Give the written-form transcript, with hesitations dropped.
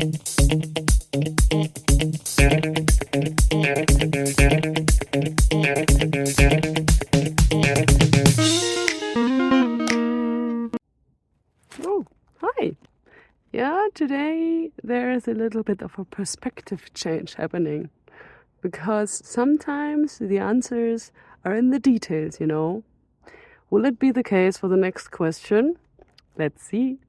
Oh, hi. Yeah, today there is a little bit of a perspective change happening because sometimes the answers are in the details, you know. Will it be the case for the next question? Let's see.